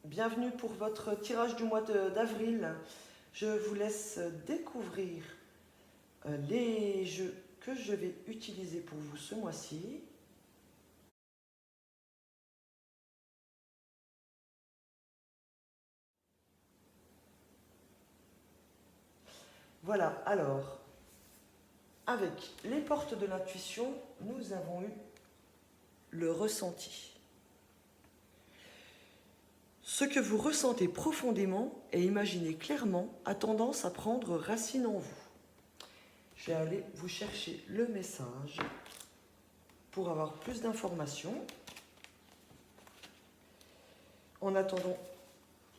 Bienvenue pour votre tirage du mois d'avril. Je vous laisse découvrir les jeux que je vais utiliser pour vous ce mois-ci. Voilà, alors, avec les portes de l'intuition, nous avons eu le ressenti. Ce que vous ressentez profondément et imaginez clairement a tendance à prendre racine en vous. Je vais aller vous chercher le message pour avoir plus d'informations. En attendant,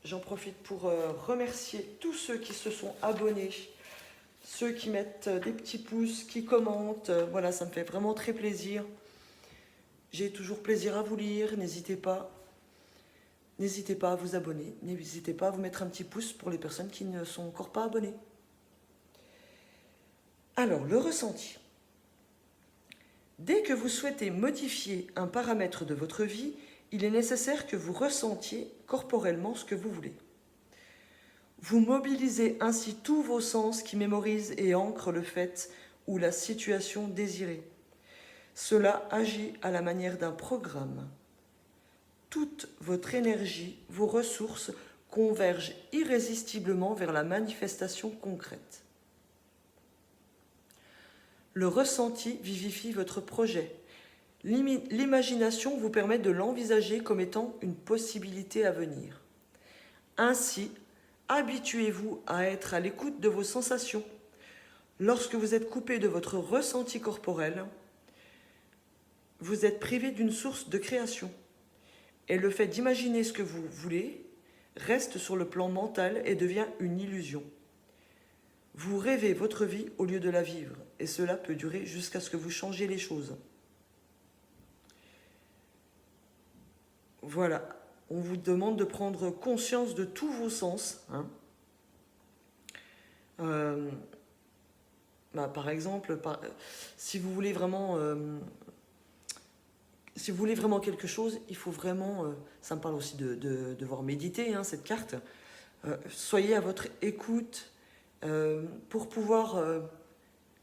j'en profite pour remercier tous ceux qui se sont abonnés, ceux qui mettent des petits pouces, qui commentent. Voilà, ça me fait vraiment très plaisir. J'ai toujours plaisir à vous lire, n'hésitez pas. N'hésitez pas à vous abonner, n'hésitez pas à vous mettre un petit pouce pour les personnes qui ne sont encore pas abonnées. Alors, le ressenti. Dès que vous souhaitez modifier un paramètre de votre vie, il est nécessaire que vous ressentiez corporellement ce que vous voulez. Vous mobilisez ainsi tous vos sens qui mémorisent et ancrent le fait ou la situation désirée. Cela agit à la manière d'un programme. Toute votre énergie, vos ressources convergent irrésistiblement vers la manifestation concrète. Le ressenti vivifie votre projet. L'imagination vous permet de l'envisager comme étant une possibilité à venir. Ainsi, habituez-vous à être à l'écoute de vos sensations. Lorsque vous êtes coupé de votre ressenti corporel, vous êtes privé d'une source de création. Et le fait d'imaginer ce que vous voulez reste sur le plan mental et devient une illusion. Vous rêvez votre vie au lieu de la vivre, et cela peut durer jusqu'à ce que vous changiez les choses. Voilà, on vous demande de prendre conscience de tous vos sens. Par exemple, si vous voulez vraiment... Si vous voulez vraiment quelque chose, il faut vraiment, ça me parle aussi de devoir méditer, cette carte, soyez à votre écoute pour pouvoir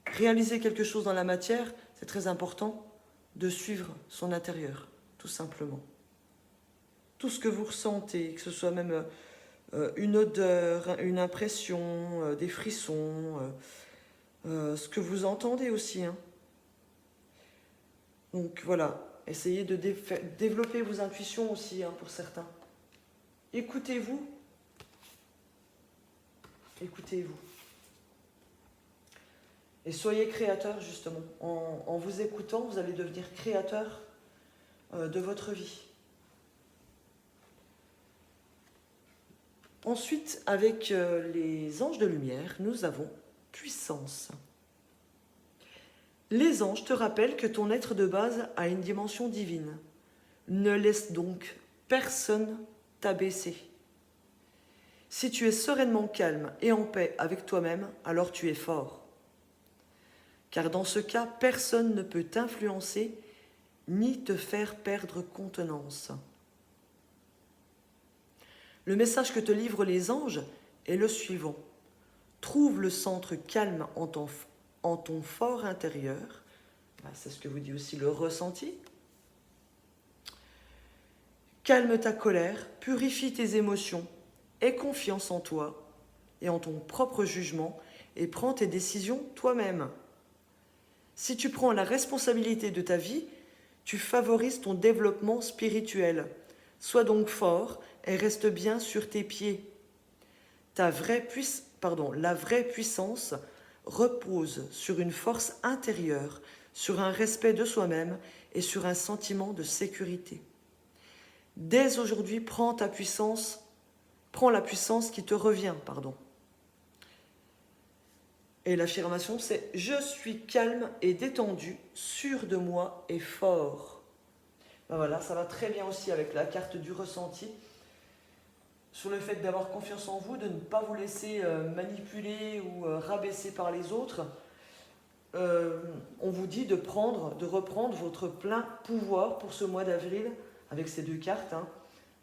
réaliser quelque chose dans la matière. C'est très important de suivre son intérieur, tout simplement. Tout ce que vous ressentez, que ce soit même une odeur, une impression, des frissons, ce que vous entendez aussi. Donc voilà. Essayez de développer vos intuitions aussi, pour certains. Écoutez-vous. Écoutez-vous. Et soyez créateur, justement. En vous écoutant, vous allez devenir créateur de votre vie. Ensuite, avec les anges de lumière, nous avons puissance. Les anges te rappellent que ton être de base a une dimension divine. Ne laisse donc personne t'abaisser. Si tu es sereinement calme et en paix avec toi-même, alors tu es fort. Car dans ce cas, personne ne peut t'influencer ni te faire perdre contenance. Le message que te livrent les anges est le suivant. Trouve le centre calme en ton fort intérieur, c'est ce que vous dit aussi le ressenti. Calme ta colère, purifie tes émotions, aie confiance en toi et en ton propre jugement et prends tes décisions toi-même. Si tu prends la responsabilité de ta vie, tu favorises ton développement spirituel. Sois donc fort et reste bien sur tes pieds. La vraie puissance repose sur une force intérieure, sur un respect de soi-même et sur un sentiment de sécurité. Dès aujourd'hui, prends la puissance qui te revient. Et l'affirmation, c'est « Je suis calme et détendu, sûr de moi et fort ». Voilà, ça va très bien aussi avec la carte du ressenti. Sur le fait d'avoir confiance en vous, de ne pas vous laisser manipuler ou rabaisser par les autres. On vous dit de reprendre votre plein pouvoir pour ce mois d'avril, avec ces deux cartes.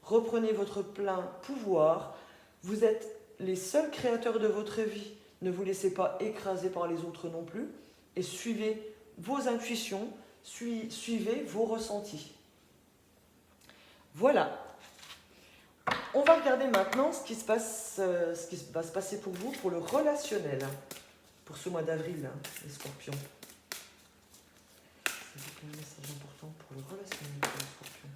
reprenez votre plein pouvoir. Vous êtes les seuls créateurs de votre vie. Ne vous laissez pas écraser par les autres non plus. Et suivez vos intuitions, suivez vos ressentis. Voilà. On va regarder maintenant ce qui va se passer pour vous, pour le relationnel, pour ce mois d'avril, hein, les scorpions. C'est un message important pour le relationnel pour les scorpions.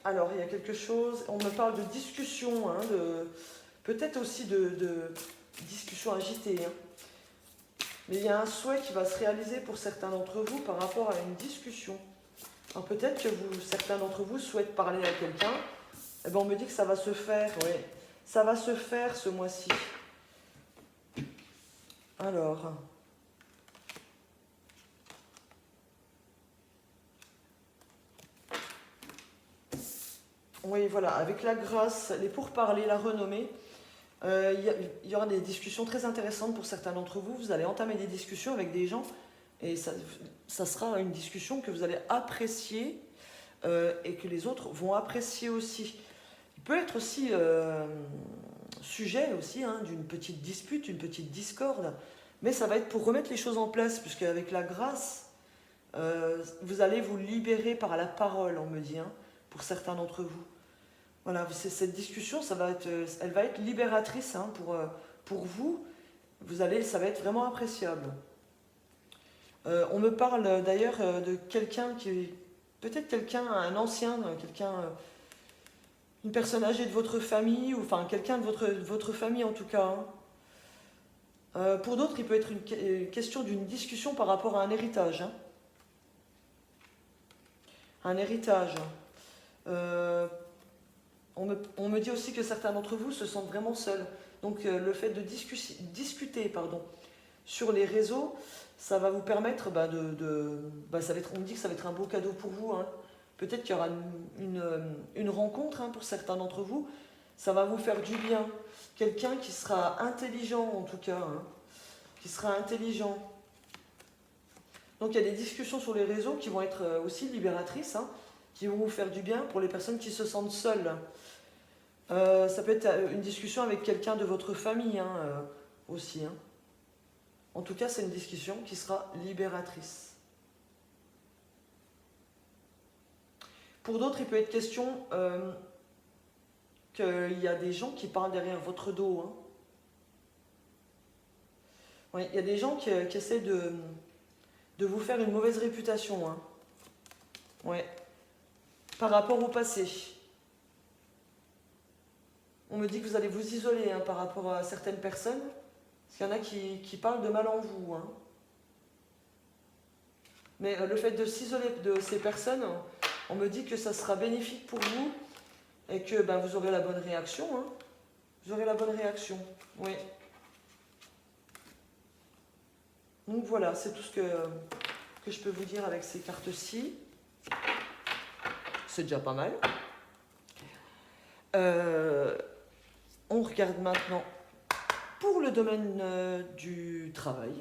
Alors, il y a quelque chose, on me parle de discussion, hein, peut-être aussi de discussion agitée. Hein. Mais il y a un souhait qui va se réaliser pour certains d'entre vous par rapport à une discussion. Alors peut-être que certains d'entre vous souhaitent parler à quelqu'un. Eh ben on me dit que ça va se faire, oui. Ça va se faire ce mois-ci. Alors. Oui, voilà, avec la grâce, les pourparlers, la renommée, il y aura des discussions très intéressantes pour certains d'entre vous. Vous allez entamer des discussions avec des gens et ça sera une discussion que vous allez apprécier et que les autres vont apprécier aussi. Il peut être aussi sujet aussi hein, d'une petite dispute, une petite discorde, mais ça va être pour remettre les choses en place, puisque avec la grâce, vous allez vous libérer par la parole, on me dit, hein, pour certains d'entre vous. Voilà, cette discussion, elle va être libératrice hein, pour vous. Ça va être vraiment appréciable. On me parle d'ailleurs de quelqu'un qui peut-être un ancien, une personne âgée de votre famille, ou enfin quelqu'un de votre famille en tout cas. Hein. Pour d'autres, il peut être une question d'une discussion par rapport à un héritage. Hein. Un héritage. On me dit aussi que certains d'entre vous se sentent vraiment seuls. Donc le fait de discuter sur les réseaux, ça va vous permettre ça va être, on me dit que ça va être un beau cadeau pour vous. Hein. Peut-être qu'il y aura une rencontre hein, pour certains d'entre vous. Ça va vous faire du bien. Quelqu'un qui sera intelligent en tout cas. Hein, qui sera intelligent. Donc il y a des discussions sur les réseaux qui vont être aussi libératrices. Hein, qui vont vous faire du bien pour les personnes qui se sentent seules. Ça peut être une discussion avec quelqu'un de votre famille hein, aussi. Hein. En tout cas, c'est une discussion qui sera libératrice. Pour d'autres, il peut être question qu'il y a des gens qui parlent derrière votre dos. Hein. Oui, il y a des gens qui essaient de vous faire une mauvaise réputation. Hein. Ouais. Par rapport au passé. On me dit que vous allez vous isoler hein, par rapport à certaines personnes. Parce qu'il y en a qui parlent de mal en vous. Hein. Mais le fait de s'isoler de ces personnes, on me dit que ça sera bénéfique pour vous et que vous aurez la bonne réaction. Hein. Vous aurez la bonne réaction. Oui. Donc voilà, c'est tout ce que je peux vous dire avec ces cartes-ci. C'est déjà pas mal. On regarde maintenant pour le domaine du travail.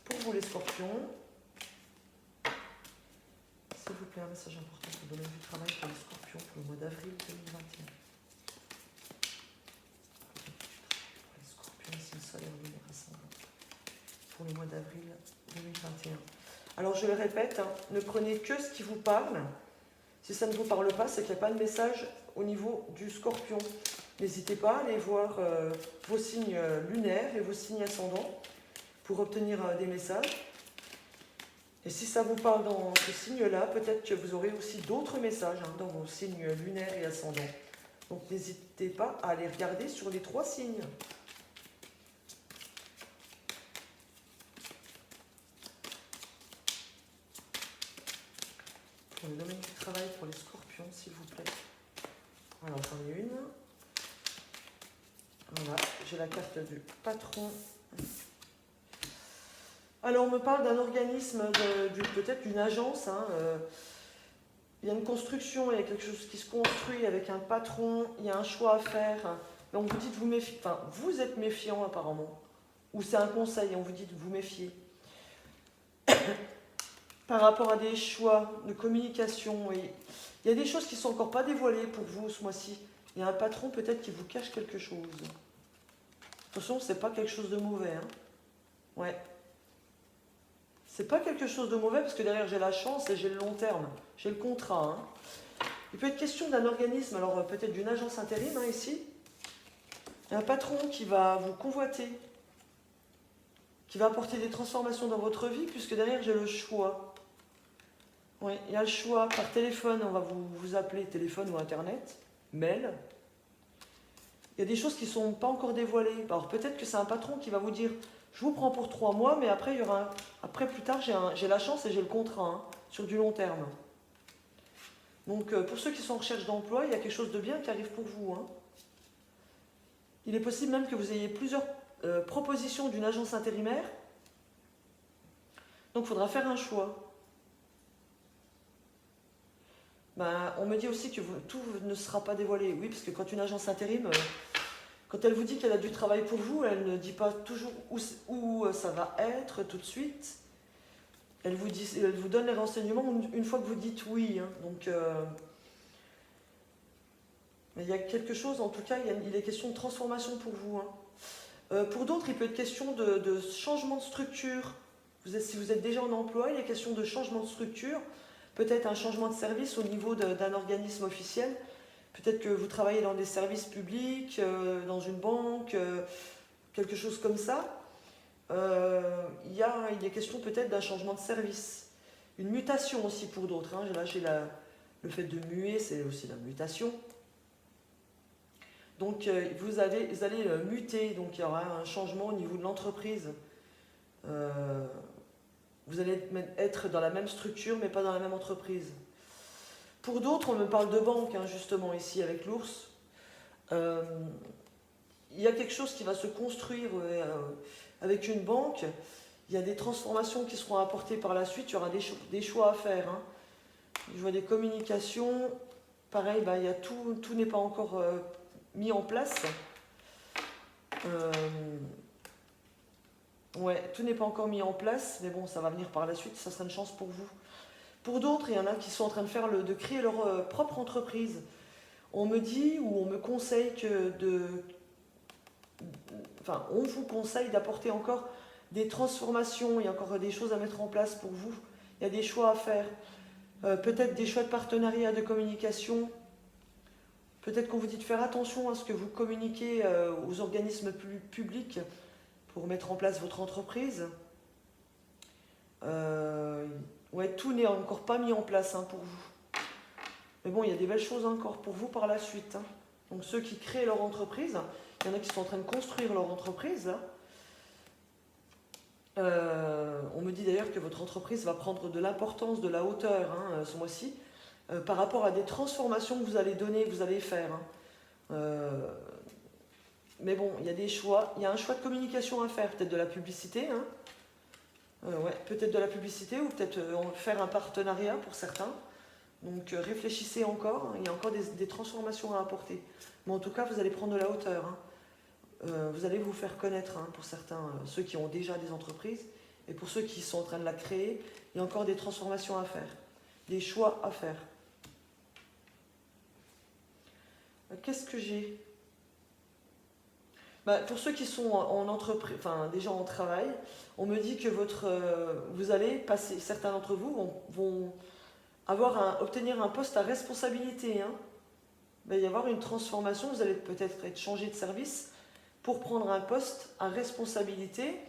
Pour vous les scorpions. S'il vous plaît, un message important pour le domaine du travail pour les scorpions pour le mois d'avril 2021. Pour les scorpions, signe solaire, lunaire ascendant. Pour le mois d'avril 2021. Alors je le répète, hein, ne prenez que ce qui vous parle. Si ça ne vous parle pas, c'est qu'il n'y a pas de message au niveau du scorpion. N'hésitez pas à aller voir vos signes lunaires et vos signes ascendants pour obtenir des messages. Et si ça vous parle dans ce signe-là, peut-être que vous aurez aussi d'autres messages hein, dans vos signes lunaires et ascendants. Donc n'hésitez pas à aller regarder sur les 3 signes. Pour le domaine du travail, pour les scorpions, s'il vous plaît. Alors j'en ai une. Voilà, j'ai la carte du patron. Alors on me parle d'un organisme, peut-être d'une agence. Hein, il y a une construction, il y a quelque chose qui se construit avec un patron, il y a un choix à faire. Hein, mais on vous dit de vous méfier. Enfin, vous êtes méfiant apparemment. Ou c'est un conseil, on vous dit de vous méfier. par rapport à des choix de communication. Et il y a des choses qui ne sont encore pas dévoilées pour vous ce mois-ci. Il y a un patron peut-être qui vous cache quelque chose. Attention, c'est pas quelque chose de mauvais. Hein. Ouais. C'est pas quelque chose de mauvais parce que derrière j'ai la chance et j'ai le long terme. J'ai le contrat. Hein. Il peut être question d'un organisme, alors peut-être d'une agence intérim hein, ici. Il y a un patron qui va vous convoiter, qui va apporter des transformations dans votre vie puisque derrière j'ai le choix. Oui, il y a le choix par téléphone, on va vous appeler téléphone ou internet, mail. Il y a des choses qui ne sont pas encore dévoilées. Alors peut-être que c'est un patron qui va vous dire je vous prends pour 3 mois, mais après, après plus tard, j'ai la chance et j'ai le contrat hein, sur du long terme. Donc pour ceux qui sont en recherche d'emploi, il y a quelque chose de bien qui arrive pour vous. Hein. Il est possible même que vous ayez plusieurs propositions d'une agence intérimaire. Donc il faudra faire un choix. Ben, on me dit aussi que tout ne sera pas dévoilé. Oui, parce que quand une agence intérim, quand elle vous dit qu'elle a du travail pour vous, elle ne dit pas toujours où ça va être tout de suite. Elle vous donne les renseignements une fois que vous dites oui. Hein. Donc, il y a quelque chose, en tout cas, il est question de transformation pour vous. Hein. Pour d'autres, il peut être question de changement de structure. Si vous êtes déjà en emploi, il est question de changement de structure. Peut-être un changement de service au niveau d'un organisme officiel. Peut-être que vous travaillez dans des services publics, dans une banque, quelque chose comme ça. Il est question peut-être d'un changement de service. Une mutation aussi pour d'autres. Hein. Là, j'ai le fait de muer, c'est aussi la mutation. Donc, vous allez muter. Donc, il y aura un changement au niveau de l'entreprise. Vous allez être dans la même structure, mais pas dans la même entreprise. Pour d'autres, on me parle de banque, hein, justement, ici, avec l'ours. Il y a quelque chose qui va se construire avec une banque. Il y a des transformations qui seront apportées par la suite. Il y aura des choix à faire. Hein. Je vois des communications. Pareil, il y a tout n'est pas encore mis en place. Ouais, tout n'est pas encore mis en place, mais bon, ça va venir par la suite, ça sera une chance pour vous. Pour d'autres, il y en a qui sont en train de créer leur propre entreprise. On me dit ou on me conseille on vous conseille d'apporter encore des transformations, il y a encore des choses à mettre en place pour vous. Il y a des choix à faire. Peut-être des choix de partenariat, de communication. Peut-être qu'on vous dit de faire attention à ce que vous communiquez aux organismes publics pour mettre en place votre entreprise. Ouais, tout n'est encore pas mis en place hein, pour vous. Mais bon, il y a des belles choses encore pour vous par la suite. Hein. Donc ceux qui créent leur entreprise, il y en a qui sont en train de construire leur entreprise. Là. On me dit d'ailleurs que votre entreprise va prendre de l'importance, de la hauteur hein, ce mois-ci, par rapport à des transformations que vous allez donner, que vous allez faire. Hein. Mais bon, il y a des choix. Il y a un choix de communication à faire, peut-être de la publicité. Hein. Ouais, peut-être de la publicité ou peut-être faire un partenariat pour certains. Donc réfléchissez encore, hein. Il y a encore des transformations à apporter. Mais en tout cas, vous allez prendre de la hauteur. Hein. Vous allez vous faire connaître hein, pour certains, ceux qui ont déjà des entreprises. Et pour ceux qui sont en train de la créer, il y a encore des transformations à faire. Des choix à faire. Qu'est-ce que j'ai ? Pour ceux qui sont en entreprise, enfin déjà en travail, on me dit que vous allez passer, certains d'entre vous vont obtenir un poste à responsabilité. Hein. Il va y avoir une transformation, vous allez peut-être être changé de service pour prendre un poste à responsabilité.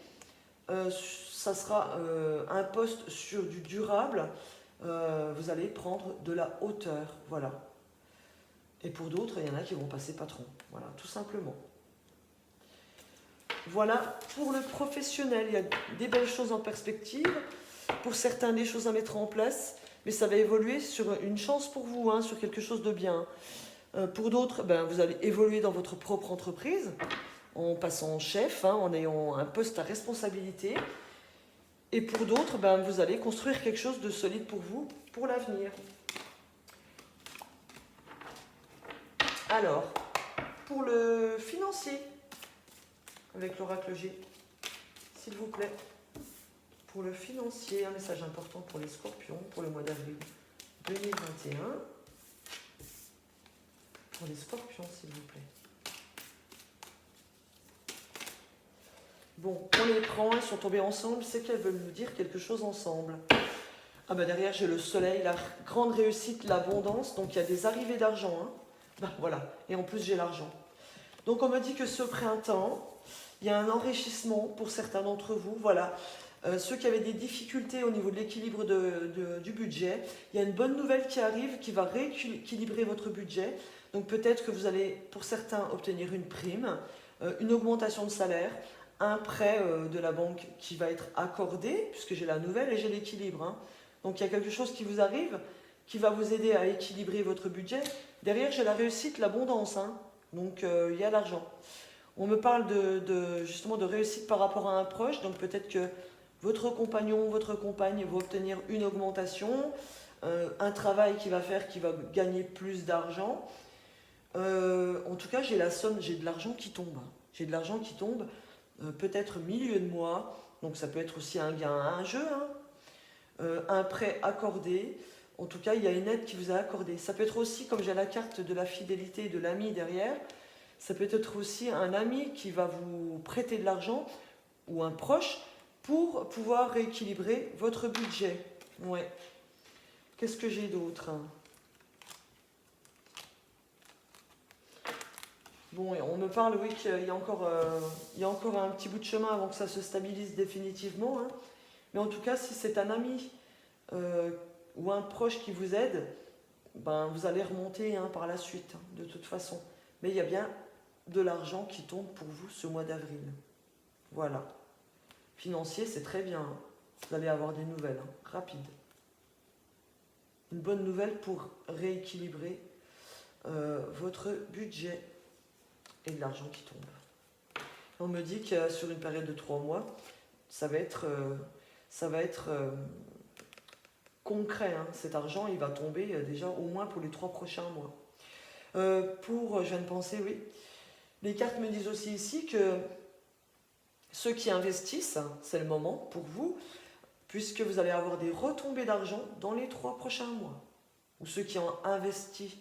Ça sera un poste sur du durable. Vous allez prendre de la hauteur, voilà. Et pour d'autres, il y en a qui vont passer patron, voilà, tout simplement. Voilà, pour le professionnel, il y a des belles choses en perspective. Pour certains, des choses à mettre en place. Mais ça va évoluer sur une chance pour vous, hein, sur quelque chose de bien. Pour d'autres, vous allez évoluer dans votre propre entreprise, en passant en chef, hein, en ayant un poste à responsabilité. Et pour d'autres, vous allez construire quelque chose de solide pour vous, pour l'avenir. Alors, pour le financier, avec l'oracle G, s'il vous plaît, Pour le financier, un message important pour les scorpions pour le mois d'avril 2021. Pour les scorpions, s'il vous plaît. Bon, on les prend, elles sont tombées ensemble, c'est qu'elles veulent nous dire quelque chose ensemble. Ah ben derrière, j'ai le soleil, la grande réussite, l'abondance, donc il y a des arrivées d'argent. Hein. Ben, voilà, et en plus j'ai l'argent. Donc on me dit que ce printemps, il y a un enrichissement pour certains d'entre vous, voilà. Ceux qui avaient des difficultés au niveau de l'équilibre du budget, il y a une bonne nouvelle qui arrive qui va rééquilibrer votre budget. Donc peut-être que vous allez, pour certains, obtenir une prime, une augmentation de salaire, un prêt de la banque qui va être accordé, puisque j'ai la nouvelle et j'ai l'équilibre. Hein. Donc il y a quelque chose qui vous arrive, qui va vous aider à équilibrer votre budget. Derrière, j'ai la réussite, l'abondance, hein. Donc il y a l'argent. On me parle justement de réussite par rapport à un proche, donc peut-être que votre compagnon, votre compagne va obtenir une augmentation, un travail qui va faire qui va gagner plus d'argent. En tout cas, j'ai la somme, j'ai de l'argent qui tombe. J'ai de l'argent qui tombe, peut-être milieu de mois, donc ça peut être aussi un gain à un jeu, hein, un prêt accordé. En tout cas, il y a une aide qui vous est accordée. Ça peut être aussi, comme j'ai la carte de la fidélité et de l'ami derrière, ça peut être aussi un ami qui va vous prêter de l'argent ou un proche pour pouvoir rééquilibrer votre budget. Ouais. Qu'est-ce que j'ai d'autre? Bon, on me parle, oui, qu'il y a encore un petit bout de chemin avant que ça se stabilise définitivement. Hein. Mais en tout cas, si c'est un ami ou un proche qui vous aide, ben, vous allez remonter hein, par la suite, hein, de toute façon. Mais il y a bien de l'argent qui tombe pour vous ce mois d'avril. Voilà. Financier, c'est très bien. Hein. Vous allez avoir des nouvelles, hein, rapides. Une bonne nouvelle pour rééquilibrer votre budget et de l'argent qui tombe. On me dit que sur une période de 3 mois, ça va être concret. Hein. Cet argent, il va tomber déjà au moins pour les 3 prochains mois. Je viens de penser, oui. Les cartes me disent aussi ici que ceux qui investissent, c'est le moment pour vous, puisque vous allez avoir des retombées d'argent dans les 3 prochains mois. Ou ceux qui ont investi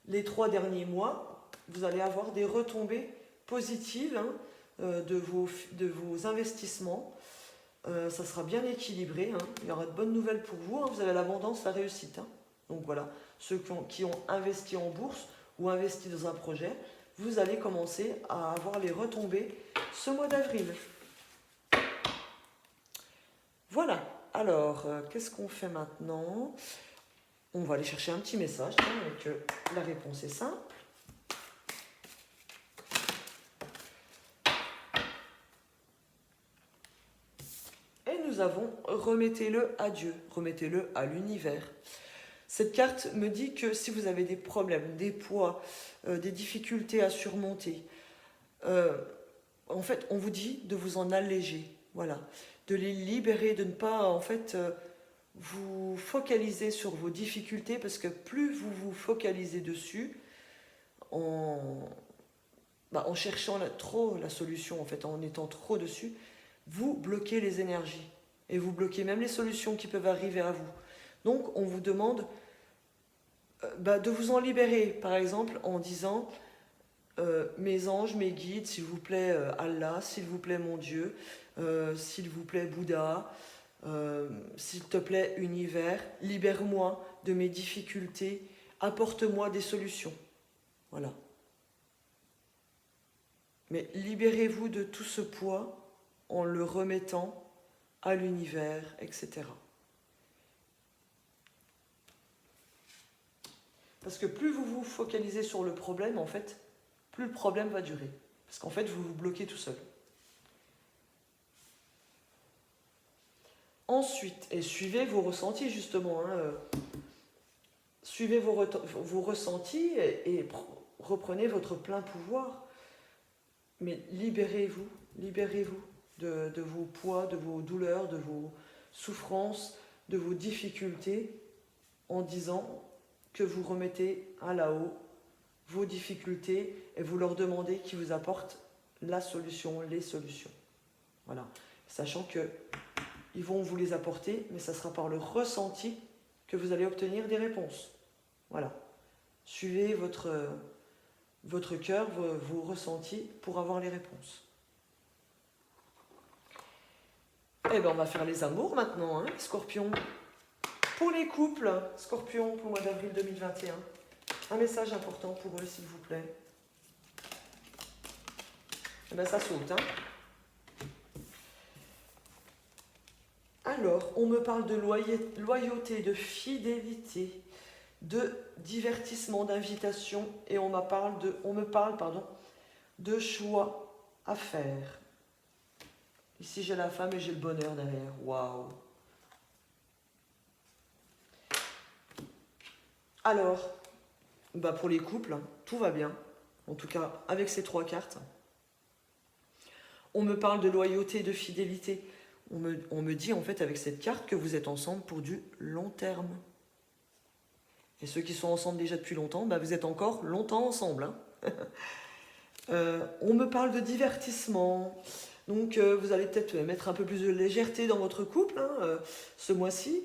les 3 derniers mois, vous allez avoir des retombées positives hein, de vos investissements. Ça sera bien équilibré. Hein. Il y aura de bonnes nouvelles pour vous. Hein. Vous avez l'abondance, la réussite. Hein. Donc voilà, ceux qui ont investi en bourse ou investi dans un projet, vous allez commencer à avoir les retombées ce mois d'avril. Voilà. Alors, qu'est-ce qu'on fait maintenant? On va aller chercher un petit message avec la réponse est simple. Et nous avons remettez-le à Dieu, remettez-le à l'univers. Cette carte me dit que si vous avez des problèmes, des poids, des difficultés à surmonter, en fait, on vous dit de vous en alléger, voilà, de les libérer, de ne pas, en fait, vous focaliser sur vos difficultés, parce que plus vous vous focalisez dessus, en cherchant trop la solution, en fait, en étant trop dessus, vous bloquez les énergies, et vous bloquez même les solutions qui peuvent arriver à vous. Donc, on vous demande de vous en libérer, par exemple, en disant mes anges, mes guides, s'il vous plaît Allah, s'il vous plaît mon Dieu, s'il vous plaît Bouddha, s'il te plaît univers, libère-moi de mes difficultés, apporte-moi des solutions. Voilà. Mais libérez-vous de tout ce poids en le remettant à l'univers, etc. Parce que plus vous vous focalisez sur le problème, en fait, plus le problème va durer. Parce qu'en fait, vous vous bloquez tout seul. Ensuite, et suivez vos ressentis, justement. Hein, suivez vos ressentis et reprenez votre plein pouvoir. Mais libérez-vous de vos poids, de vos douleurs, de vos souffrances, de vos difficultés, en disant que vous remettez à là-haut vos difficultés et vous leur demandez qu'ils vous apportent la solution, les solutions. Voilà. Sachant que ils vont vous les apporter, mais ça sera par le ressenti que vous allez obtenir des réponses. Voilà. Suivez votre cœur, vos ressentis pour avoir les réponses. Eh bien, on va faire les amours maintenant, hein, les scorpions. Pour les couples, scorpions, pour le mois d'avril 2021, un message important pour eux, s'il vous plaît. Eh bien, ça saute, hein. Alors, on me parle de loyauté, de fidélité, de divertissement, d'invitation, et on me parle de choix à faire. Ici, j'ai la femme et j'ai le bonheur derrière. Waouh! Alors, bah pour les couples, tout va bien. En tout cas, avec ces 3 cartes. On me parle de loyauté, de fidélité. On me dit en fait avec cette carte que vous êtes ensemble pour du long terme. Et ceux qui sont ensemble déjà depuis longtemps, bah vous êtes encore longtemps ensemble. Hein. On me parle de divertissement. Donc vous allez peut-être mettre un peu plus de légèreté dans votre couple hein, ce mois-ci.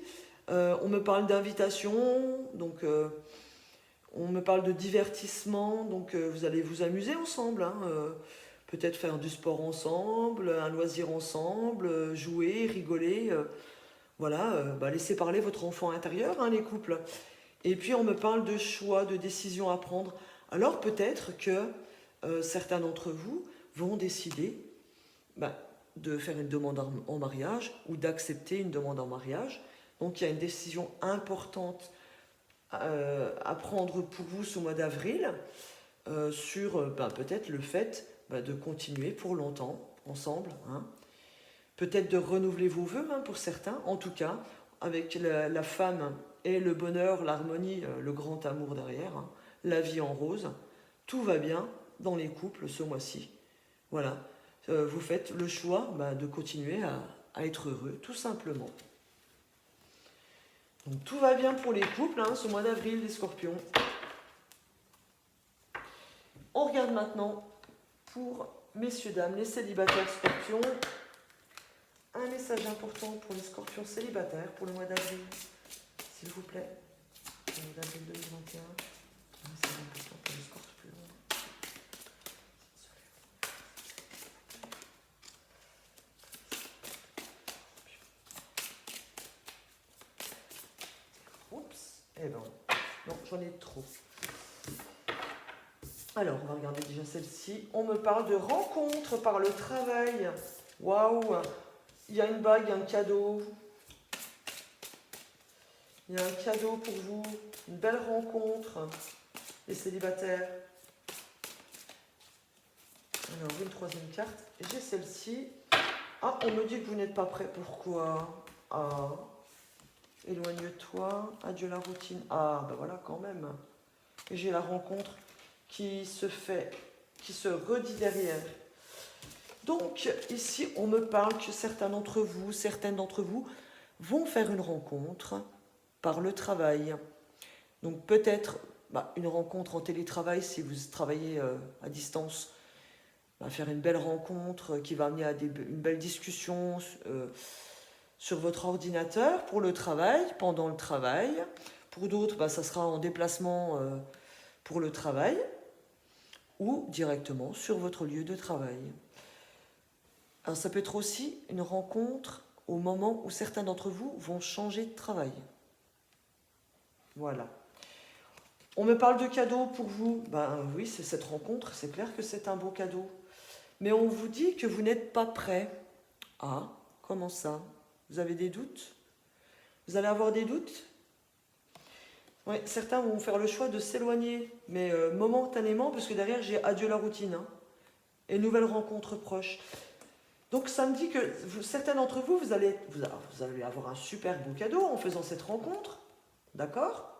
On me parle d'invitation, donc on me parle de divertissement, donc vous allez vous amuser ensemble. Hein, peut-être faire du sport ensemble, un loisir ensemble, jouer, rigoler. Voilà, laissez parler votre enfant intérieur, hein, les couples. Et puis on me parle de choix, de décisions à prendre. Alors peut-être que certains d'entre vous vont décider de faire une demande en mariage ou d'accepter une demande en mariage. Donc il y a une décision importante à prendre pour vous ce mois d'avril sur peut-être le fait de continuer pour longtemps ensemble. Hein. Peut-être de renouveler vos vœux hein, pour certains. En tout cas, avec la femme et le bonheur, l'harmonie, le grand amour derrière, hein, la vie en rose, tout va bien dans les couples ce mois-ci. Voilà. Vous faites le choix de continuer à être heureux, tout simplement. Donc tout va bien pour les couples, hein, ce mois d'avril, les scorpions. On regarde maintenant pour messieurs, dames, les célibataires scorpions. Un message important pour les scorpions célibataires pour le mois d'avril, s'il vous plaît. Le mois d'avril 2021. Un message important pour les scorpions. Eh ben, non, j'en ai trop. Alors, on va regarder déjà celle-ci. On me parle de rencontres par le travail. Waouh! Il y a une bague, un cadeau. Il y a un cadeau pour vous. Une belle rencontre. Les célibataires. Alors, une troisième carte. J'ai celle-ci. Ah, on me dit que vous n'êtes pas prêt. Pourquoi? Ah... Éloigne-toi, adieu la routine. Ah, ben voilà, quand même. Et j'ai la rencontre qui se redit derrière. Donc, ici, on me parle que certaines d'entre vous vont faire une rencontre par le travail. Donc, peut-être une rencontre en télétravail si vous travaillez à distance. Faire une belle rencontre qui va amener à une belle discussion sur votre ordinateur pour le travail, pendant le travail. Pour d'autres, ça sera en déplacement pour le travail ou directement sur votre lieu de travail. Alors ça peut être aussi une rencontre au moment où certains d'entre vous vont changer de travail. Voilà. On me parle de cadeaux pour vous. Oui, c'est cette rencontre, c'est clair que c'est un beau cadeau. Mais on vous dit que vous n'êtes pas prêt. Ah, comment ça ? Vous avez des doutes? Vous allez avoir des doutes? Oui, certains vont faire le choix de s'éloigner, mais momentanément, parce que derrière, j'ai adieu la routine, hein, et nouvelle rencontre proche. Donc ça me dit que certains d'entre vous, vous allez avoir un super beau cadeau en faisant cette rencontre, d'accord?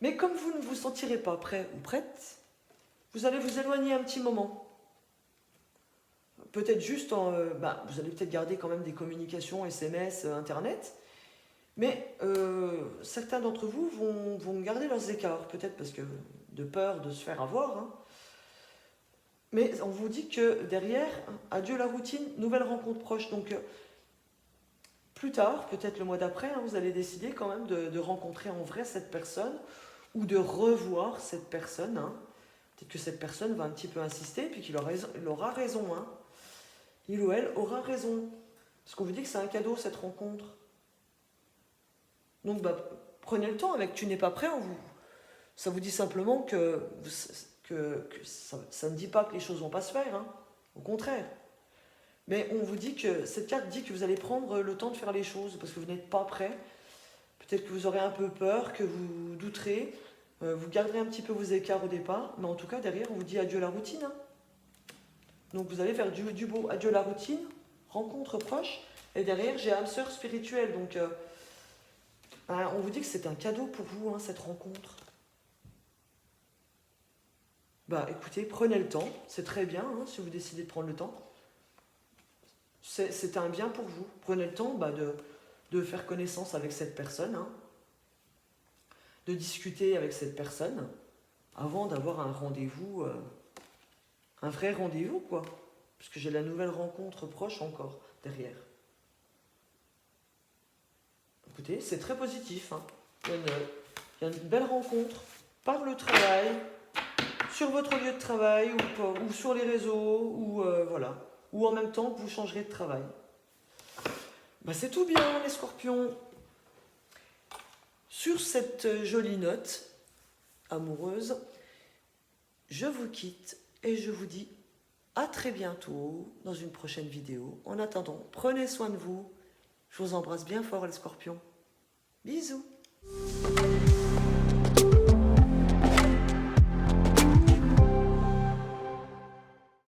Mais comme vous ne vous sentirez pas prêt ou prête, vous allez vous éloigner un petit moment. Peut-être juste, vous allez peut-être garder quand même des communications, SMS, Internet, mais certains d'entre vous vont garder leurs écarts, peut-être parce que de peur de se faire avoir. Hein. Mais on vous dit que derrière, adieu la routine, nouvelle rencontre proche. Donc plus tard, peut-être le mois d'après, hein, vous allez décider quand même de rencontrer en vrai cette personne ou de revoir cette personne. Hein. Peut-être que cette personne va un petit peu insister, puis qu'il aura raison. Hein. Il ou elle aura raison. Parce qu'on vous dit que c'est un cadeau, cette rencontre. Donc, bah, prenez le temps avec tu n'es pas prêt. Ça vous dit simplement que ça ne dit pas que les choses ne vont pas se faire. Hein. Au contraire. Mais on vous dit que cette carte dit que vous allez prendre le temps de faire les choses parce que vous n'êtes pas prêt. Peut-être que vous aurez un peu peur, que vous douterez. Vous garderez un petit peu vos écarts au départ. Mais en tout cas, derrière, on vous dit adieu à la routine. Hein. Donc, vous allez faire du beau. Adieu à la routine. Rencontre proche. Et derrière, j'ai âme sœur spirituelle. Donc, on vous dit que c'est un cadeau pour vous, hein, cette rencontre. Bah, écoutez, prenez le temps. C'est très bien, hein, si vous décidez de prendre le temps. C'est un bien pour vous. Prenez le temps de faire connaissance avec cette personne, hein, de discuter avec cette personne, avant d'avoir un rendez-vous, un vrai rendez-vous, quoi. Parce que j'ai la nouvelle rencontre proche encore, derrière. Écoutez, c'est très positif. Hein. Il y a une belle rencontre par le travail, sur votre lieu de travail, ou sur les réseaux, ou voilà. Ou en même temps que vous changerez de travail. Bah, c'est tout bien, les scorpions. Sur cette jolie note amoureuse, je vous quitte et je vous dis à très bientôt dans une prochaine vidéo. En attendant, prenez soin de vous. Je vous embrasse bien fort, les scorpions. Bisous.